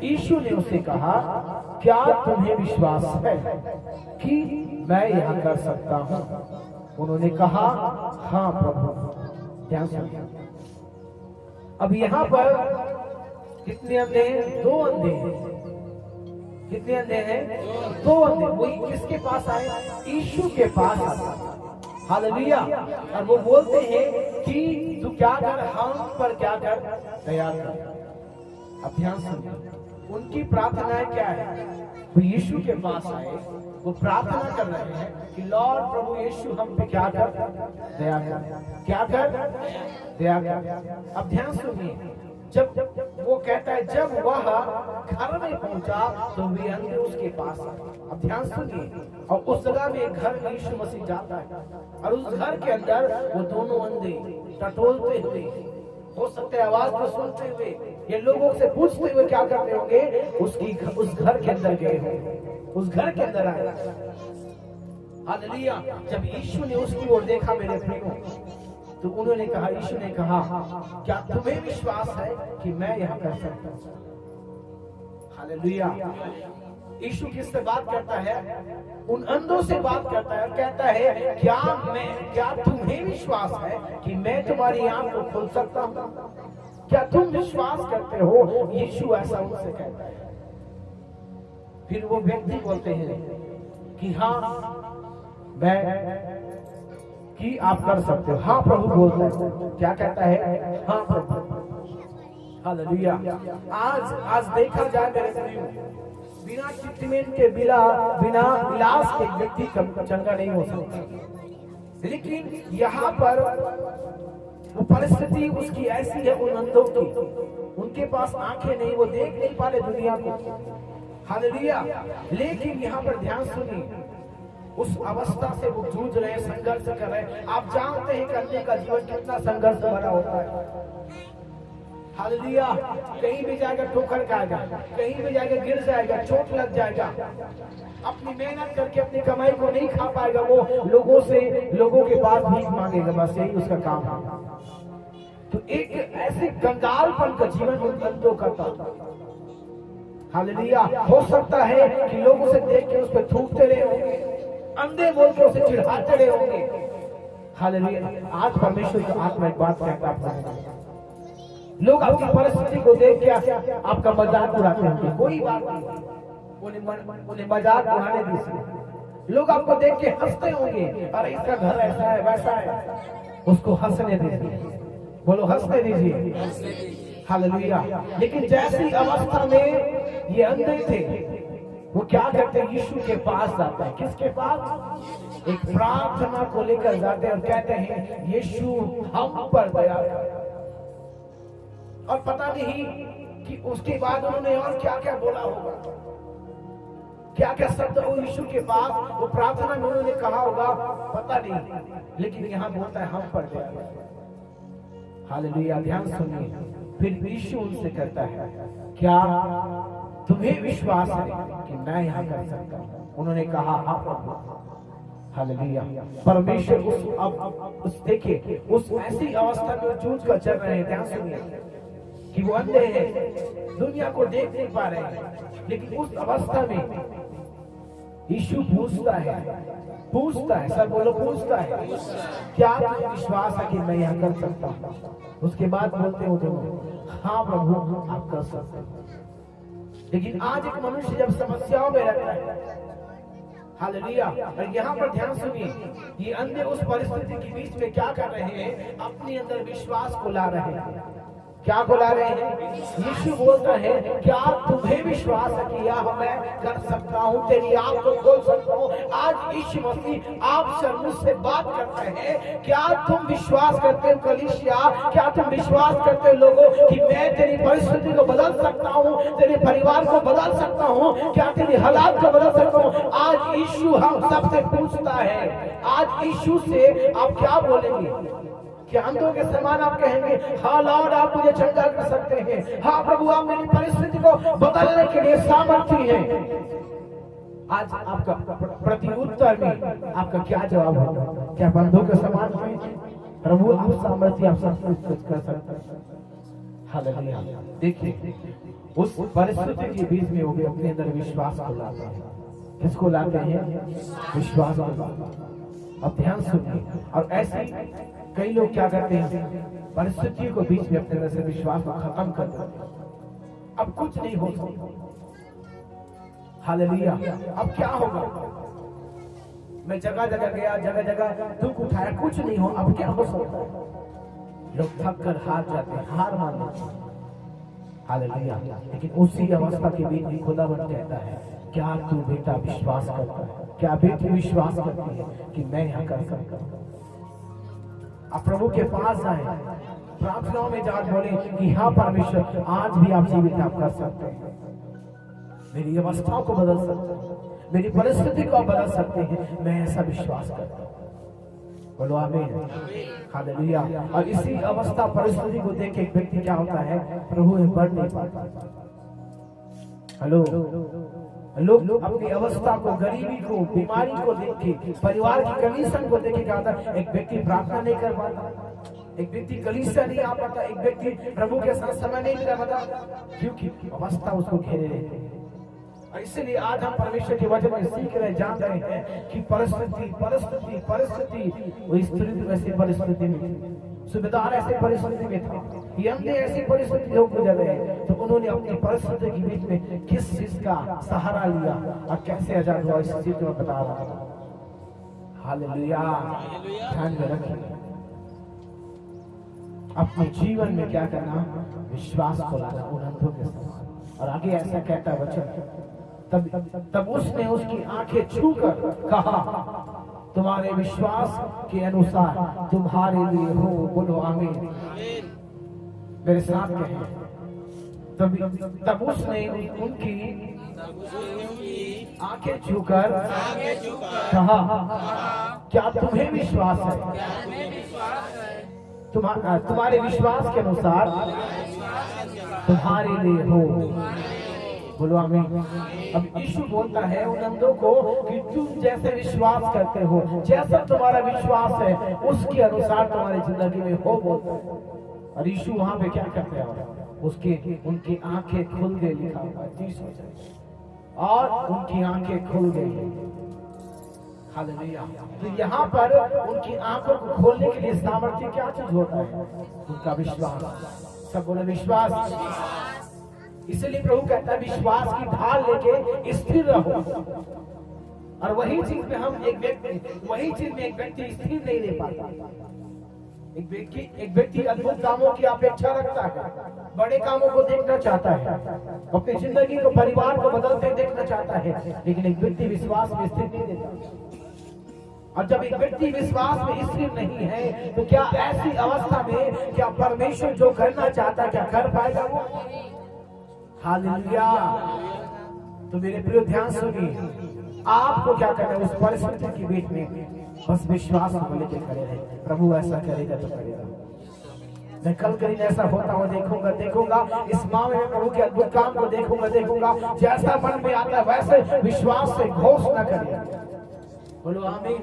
यीशु ने उसे कहा, क्या तुम्हें विश्वास है कि मैं यह कर सकता हूँ? उन्होंने कहा, हाँ प्रभु। ध्यान सुनिए, अब यहाँ पर कितने अंधे हैं? 2 अंधे हैं। कितने अंधे हैं? 2 अंधे। वही किसके पास आए? यीशु के पास आए। हालेलुया। और वो बोलते हैं कि तू क्या कर, हम पर क्या कर, दया कर। अब ध्यान सुनिए, उनकी प्रार्थनाएं क्या है? वो यीशु के पास आए, वो प्रार्थना कर रहे हैं कि लॉर्ड प्रभु यीशु हम पे क्या कर, दया कर। क्या कर? दया कर। अब ध्यान सुनिए, जब वो कहता है, जब वह घर में पहुंचा तो वे अंधे उसके पास आए। अब ध्यान सुनिए, और उस जगह में एक घर में यीशु मसीह जाता है, और उस घर के अंदर वो दोनों अंधे टटोलते हुए, हो सकते आवाज को सुनते हुए, ये लोगों से पूछते हुए क्या करते होंगे, उस घर के अंदर गए होंगे, उस घर के अंदर आए। हालेलुया। जब यीशु ने उसकी ओर देखा मेरे प्रियो, तो उन्होंने कहा, यीशु ने कहा, क्या तुम्हें विश्वास है कि मैं यह कर सकता हूं? हालेलुया। यीशु किससे बात करता है? उन अंधों से बात करता है, कहता है, क्या तुम्हें विश्वास है कि मैं तुम्हारी आंख को खोल सकता हूं? क्या तुम विश्वास करते हो? यीशु ऐसा उनसे कहता है। फिर वो व्यक्ति बोलते हैं कि हाँ मैं, कि आप कर सकते हो। हाँ प्रभु बोलता है। क्या कहता है? हाँ प्रभु। हालेलुया। आज देखा जाए मेरे प्रियो, बिना ट्रीटमेंट के, बिना इलाज के व्यक्ति चंगा नहीं हो सकता। लेकिन यहाँ पर वो परिस्थिति उसकी ऐसी है, उन अंधों की, उनके पास आंखें नहीं, वो देख नहीं पा रहे दुनिया को। हालेलुया। लेकिन यहाँ पर ध्यान सुनिए, उस अवस्था से वो जूझ रहे, संघर्ष कर रहे। आप जानते हैं करने का जीवन कितना संघर्ष भरा होता है। हालेलुया। कहीं भी जाकर ठोकर खाएगा, कहीं भी जाकर गिर जाएगा, चोट लग जाएगा, अपनी मेहनत करके अपनी कमाई को नहीं खा पाएगा, वो लोगों के पास भीख मांगेगा, बस यही उसका काम है। तो एक ऐसे कंगालपन का जीवन उन अंधों का था। हालेलुया। हो सकता है कि लोग उसे देख के उस पर थूकते रहे होंगे, अंधे बोल के उसे चिढ़ाते रहे होंगे। हालेलुया। आज परमेश्वर की आत्मा एक बात कहता है, लोग आपकी परिस्थिति को देख के आपका मजाक उड़ाते होंगे, कोई बात नहीं, उन्हें मजाक उड़ाने दीजिए। लोग आपको देख के हंसते होंगे, अरे इसका घर ऐसा है, वैसा है, उसको हंसने दीजिए। बोलो हंसने दीजिए। हालेलुया। लेकिन जैसी अवस्था में ये अंधे थे, वो क्या करते? यीशु के पास जाते हैं। किसके पास? एक प्रार्थना को लेकर जाते हैं और कहते हैं, यीशु हम पर दया कर। और पता नहीं कि उसके बाद उन्होंने और क्या क्या बोला होगा, क्या क्या शब्द वो यीशु के पास वो प्रार्थना में उन्होंने कहा होगा, पता नहीं। लेकिन यहाँ बोलता है, हम पर दया कर। हालेलुया। ध्यान सुनिए, फिर यीशु उनसे कहता है, क्या तुम्हें विश्वास है कि मैं यहाँ कर सकता हूँ? उन्होंने कहा, हाँ प्रभु। हालेलुया। परमेश्वर उस देखिए, उस ऐसी अवस्था में जूझ कर चल रहे हैं। ध्यान सुनिए कि वो अंधे हैं, दुनिया को देख नहीं पा रहे हैं, लेकिन उस अवस्था में यीशु पूछता है, सब बोलो पूछता है, क्या तुम्हें विश्वास है कि मैं यहाँ कर सकता हूँ? उसके बाद बोलते हो दोनों, हाँ प्रभु आप कर सकते हैं। लेकिन आज एक मनुष्य जब समस्याओं में रहता है, हालेलुया, और यहाँ पर ध्यान सुनिए, ये अंधे उस परिस्थिति के बीच में क्या कर रहे हैं? अपने अंदर विश्वास को ला रहे हैं। क्या को ला रहे हैं? यीशु बोलता है, क्या तुम्हें विश्वास है कि यह मैं कर सकता हूँ, तेरी आंख को खोल सकता हूँ? आज यीशु मसीह आपसे मुझसे बात करता है, क्या तुम विश्वास करते हो कलीसिया? क्या तुम विश्वास करते हो लोगों कि मैं तेरी परिस्थिति को बदल सकता हूँ, तेरे परिवार को बदल सकता हूँ, क्या तेरी हालात को बदल सकता हूँ? आज यीशु हम सबसे पूछता है। आज यीशु से आप क्या बोलेंगे? कि अंधों के समान आप कहेंगे, हाँ लॉर्ड आप मुझे चंगा कर सकते हैं, हाँ प्रभु आप मेरी परिस्थिति को बदलने के लिए सामर्थ्य हैं। आज आपका प्रत्युत्तर में आपका क्या जवाब होगा? क्या अंधों के समान है? प्रभु आप सामर्थ्य, आप सब कुछ कर सकते हैं। हालेलुया। देखिए उस परिस्थिति के बीच में वो भी अपने अंदर विश्वास को लाते हैं। किसको लाते हैं? विश्वास को लाते हैं। अब ध्यान सुनिए। और ऐसे कई लोग क्या करते हैं, परिस्थितियों को बीच में अपने अंदर से विश्वास को खत्म कर देते हैं। अब कुछ नहीं हो सकता। हालेलुया। अब क्या होगा? मैं जगह जगह गया, जगह जगह दुख उठाया, कुछ नहीं हो। अब क्या हो सकता है? लोग थक कर हार जाते हैं, हार मान लेते हैं। हालेलुया। लेकिन उसी अवस्था के बीच में खुदावंद कहता है, क्या तू बेटा विश्वास करता है? क्या बेटी विश्वास करती है कि मैं यहाँ कर सकता हूँ? आप प्रभु के पास जाए, प्रार्थनाओं में जाकर बोले कि हाँ परमेश्वर, आज भी आप जीवित आप कर सकते हैं। मेरी अवस्थाओं को बदल सकते हैं, मेरी परिस्थिति को बदल सकते हैं। मैं ऐसा विश्वास करता हूँ। बोलो आमीन। हालेलुया। और इसी अवस्था परिस्थिति को देख के एक व्यक्ति क्या होता है, प्रभु में बढ़ नहीं पाता। हेलो, लोग अपनी अवस्था को, गरीबी को, बीमारी को देख के, परिवार की कंडीशन को देख के क्या होता है, एक व्यक्ति प्रार्थना नहीं कर पाता, एक व्यक्ति कलीसिया नहीं आ पाता, एक व्यक्ति प्रभु के साथ समय नहीं बिता पाता, क्योंकि अवस्था उसको घेरे रहती है। इसलिए आज हम परमेश्वर के वचन में सीख रहे, जान रहे हैं कि परिस्थिति परिस्थिति परिस्थिति वो स्त्री ऐसी परिस्थिति में थी, सुबेदार ऐसी परिस्थिति में था, यंग ऐसी परिस्थिति हो गुजर रहे, तो उन्होंने अपनी परिस्थिति के बीच में किस चीज का सहारा लिया और कैसे आजाद हुआ, इस चीज में बता रहा हूं। हालेलुया। ध्यान में रखिए, अपने जीवन में क्या करना, विश्वास को लाना उन अंधों के समान। और आगे ऐसा कहता वचन, तब उसने उसकी आंखें छूकर कहा, तुम्हारे विश्वास के अनुसार तुम्हारे लिए हो। बोलो आमीन। मेरे साथ कहें, तब उसने उनकी आंखें छूकर कहा, क्या तुम्हें विश्वास है? तुम्हारे विश्वास के अनुसार तुम्हारे लिए हो। बोलो आमीन। अब यीशु बोलता है उन अंधों को कि तुम जैसे विश्वास करते हो, जैसा तुम्हारा विश्वास है, उसके अनुसार तुम्हारी जिंदगी में हो बोलता है। और यीशु वहां पे क्या करते हैं, उसके उनकी आंखें खुल गई, लिखा हुआ है, और उनकी आंखें खुल गई। हालेलुया। तो यहाँ पर उनकी आंखों को खोलने के लिए सामर्थ्य क्या चीज होता है? उनका विश्वास। सब बोले विश्वास। इसलिए प्रभु कहता है विश्वास की ढाल लेके स्थिर रहो। और वही चीज में हम एक व्यक्ति स्थिर नहीं रह पाता। एक व्यक्ति अद्भुत कामों की अपेक्षा रखता है, बड़े कामों को देखना चाहता है, अपनी जिंदगी को, परिवार को बदलते देखना चाहता है, लेकिन एक व्यक्ति विश्वास में स्थिर नहीं रहता। और जब एक व्यक्ति विश्वास में स्थिर नहीं है, तो क्या ऐसी अवस्था में क्या परमेश्वर जो करना चाहता है, क्या कर पाएगा वो? हालेलुया। तो मेरे प्रिय ध्यान सुनिए, आपको क्या करना है उस परिस्थिति के बीच में? बस विश्वास को लेकर खड़े रहे। प्रभु ऐसा करेगा तो करेगा। मैं कल करीब ऐसा होता हुआ देखूंगा इस मामले में प्रभु के अद्भुत काम को देखूंगा। जैसा मन में आता है वैसे विश्वास से घोषणा करेगा। बोलो आमीन।